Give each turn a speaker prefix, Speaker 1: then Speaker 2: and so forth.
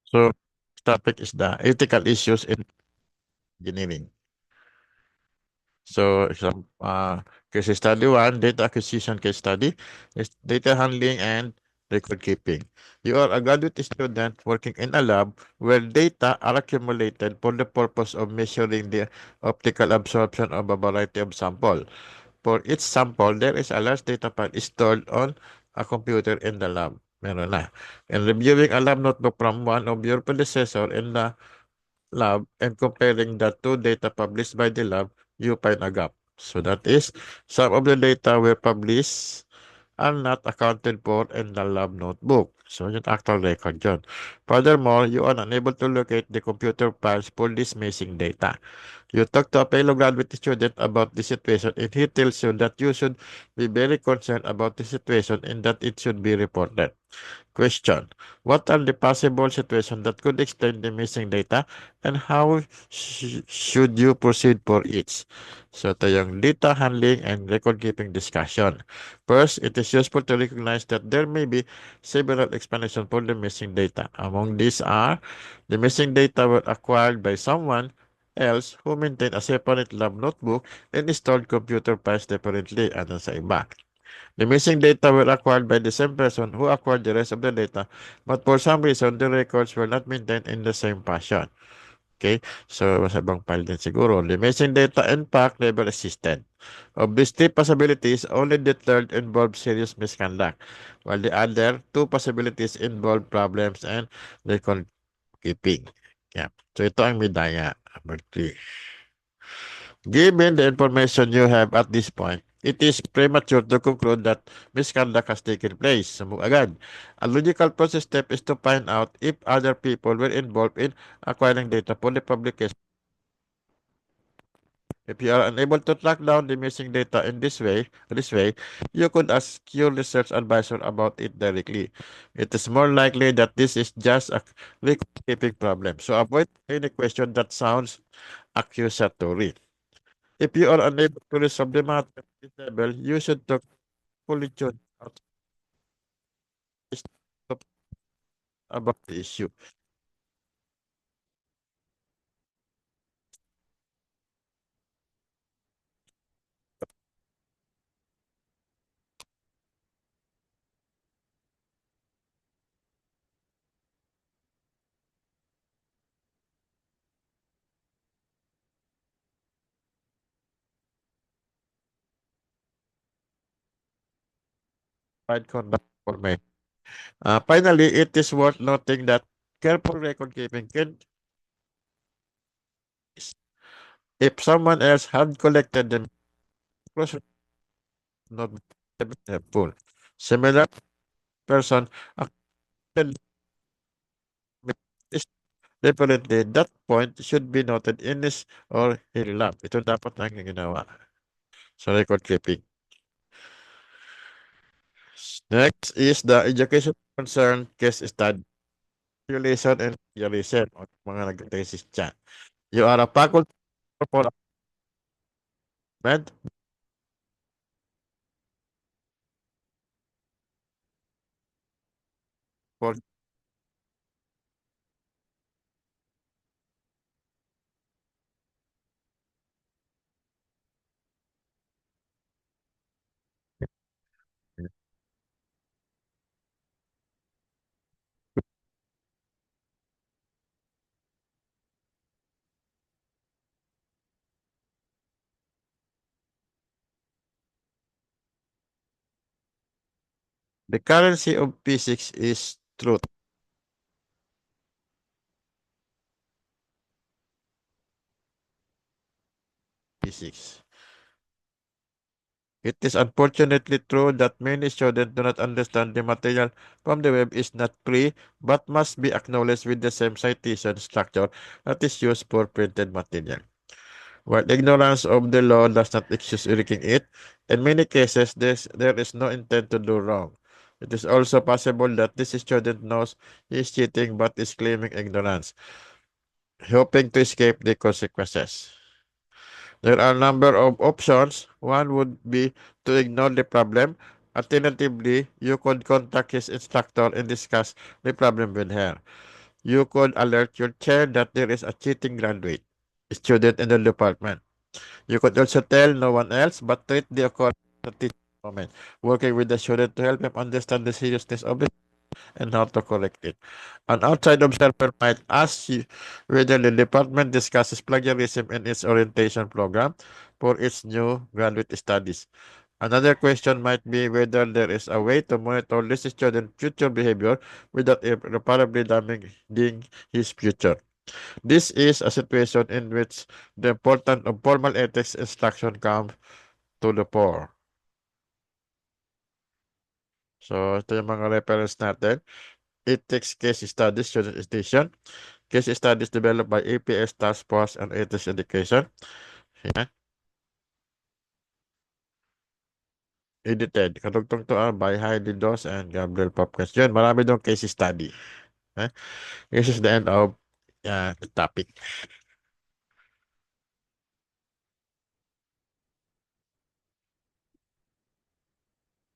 Speaker 1: So, topic is the ethical issues in engineering. So, case study one, data acquisition case study is data handling and record keeping. You are a graduate student working in a lab where data are accumulated for the purpose of measuring the optical absorption of a variety of sample. For each sample, there is a large data file stored on a computer in the lab. Meron na. And reviewing a lab notebook from one of your predecessor in the lab and comparing the two data published by the lab, you find a gap. So that is, some of the data were published are not accounted for in the lab notebook. So yung actual record yun. Furthermore, you are unable to locate the computer files for this missing data. You talk to a fellow graduate student about the situation and he tells you that you should be very concerned about the situation and that it should be reported. Question: what are the possible situations that could explain the missing data and how should you proceed for each? So ito yung data handling and record keeping discussion. First, it is useful to recognize that there may be several explanations for the missing data. Among these are, the missing data were acquired by someone else who maintained a separate lab notebook and stored computer files differently ano sa iba. The missing data were acquired by the same person who acquired the rest of the data, but for some reason, the records were not maintained in the same fashion. Okay? So, sa ibang file din siguro. The missing data and fact never existed. Of these three possibilities, only the third involved serious misconduct, while the other two possibilities involve problems and record keeping. Yeah. So, ito ang medaya. Number 3. Given the information you have at this point, it is premature to conclude that misconduct has taken place. Sumug agad. A logical process step is to find out if other people were involved in acquiring data for the publication. If you are unable to track down the missing data in this way, you could ask your research advisor about it directly. It is more likely that this is just a record-keeping problem. So avoid any question that sounds accusatory. If you are unable to resolve the matter at this level, you should talk fully to about the issue. Provide conduct for me. Finally, it is worth noting that careful record keeping can, if someone else had collected them, close not be helpful. Similar person acted is differently. That point should be noted in his or her lab. Ito dapat ang ginawa sa record keeping. Next is the education concern case study. Simulation and realization o mga nag-thesis dyan. You are a faculty for med. For the currency of physics is truth. Physics. It is unfortunately true that many students do not understand the material from the web is not free but must be acknowledged with the same citation structure that is used for printed material. While ignorance of the law does not excuse reading it, in many cases there is no intent to do wrong. It is also possible that this student knows he is cheating but is claiming ignorance, hoping to escape the consequences. There are a number of options. One would be to ignore the problem. Alternatively, you could contact his instructor and discuss the problem with her. You could alert your chair that there is a cheating graduate student in the department. You could also tell no one else, but treat the occurrence as a teaching moment, working with the student to help them understand the seriousness of it and how to correct it. An outside observer might ask you whether the department discusses plagiarism in its orientation program for its new graduate studies. Another question might be whether there is a way to monitor this student's future behavior without irreparably damaging his future. This is a situation in which the importance of formal ethics instruction comes to the fore. So, ito yung mga reference natin. Ethics Case Studies, Student Station. Case Studies developed by APS Task Force on Ethics Education. Yan. Edited. Kadugtong to by Heidi Dos and Gabriel Popkins. Yun, marami doon case study. Eh? This is the end of the topic.